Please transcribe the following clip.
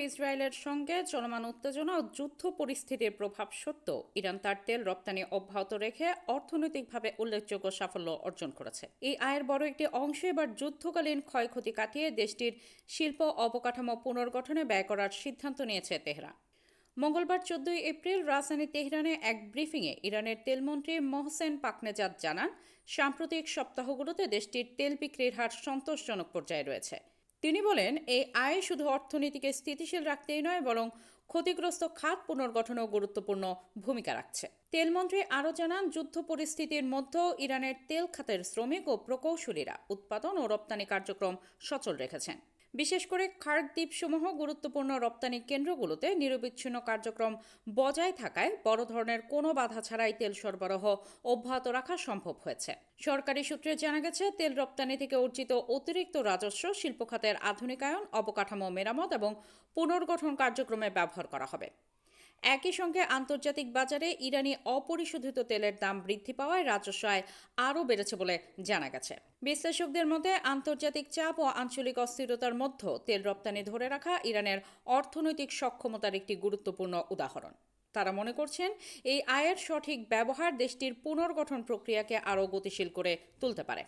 ইসরায়েলের সঙ্গে চলমান উত্তেজনা ও যুদ্ধ পরিস্থিতির প্রভাব সত্ত্বেও ইরান তার তেল রপ্তানি অব্যাহত রেখে অর্থনৈতিকভাবে উল্লেখযোগ্য সাফল্য অর্জন করেছে। এই আয়ের বড় একটি অংশ এবার যুদ্ধকালীন ক্ষয়ক্ষতি কাটিয়ে দেশটির শিল্প অবকাঠামো পুনর্গঠনে ব্যয় করার সিদ্ধান্ত নিয়েছে তেহরান। মঙ্গলবার 14 এপ্রিল রাজধানী তেহরানে এক ব্রিফিংয়ে ইরানের তেলমন্ত্রী মোহসেন পাকনেজাদ জানান, সাম্প্রতিক সপ্তাহগুলোতে দেশটির তেল বিক্রির হার সন্তোষজনক পর্যায়ে রয়েছে। তিনি বলেন, এই আয় শুধু অর্থনীতিকে স্থিতিশীল রাখতেই নয়, বরং ক্ষতিগ্রস্ত খাত পুনর্গঠনেও গুরুত্বপূর্ণ ভূমিকা রাখছে। তেলমন্ত্রী আরও জানান, যুদ্ধ পরিস্থিতির মধ্যেও ইরানের তেল খাতের শ্রমিক ও প্রকৌশলীরা উৎপাদন ও রপ্তানি কার্যক্রম সচল রেখেছেন। বিশেষ করে খার্ক দ্বীপসমূহ গুরুত্বপূর্ণ রপ্তানি কেন্দ্রগুলোতে নিরবিচ্ছিন্ন কার্যক্রম বজায় থাকায় বড় ধরনের কোনো বাধা ছাড়াই তেল সরবরাহ অব্যাহত রাখা সম্ভব হয়েছে। সরকারি সূত্রে জানা গেছে, তেল রপ্তানি থেকে অর্জিত অতিরিক্ত রাজস্ব শিল্প খাতের আধুনিকায়ন, অবকাঠামো মেরামত এবং পুনর্গঠন কার্যক্রমে ব্যবহার করা হবে। একই সঙ্গে আন্তর্জাতিক বাজারে ইরানি অপরিশোধিত তেলের দাম বৃদ্ধি পাওয়ায় রাজস্ব আয় আরও বেড়েছে বলে জানা গেছে। বিশ্লেষকদের মতে, আন্তর্জাতিক চাপ ও আঞ্চলিক অস্থিরতার মধ্যে তেল রপ্তানি ধরে রাখা ইরানের অর্থনৈতিক সক্ষমতার একটি গুরুত্বপূর্ণ উদাহরণ। তারা মনে করছেন, এই আয়ের সঠিক ব্যবহার দেশটির পুনর্গঠন প্রক্রিয়াকে আরও গতিশীল করে তুলতে পারে।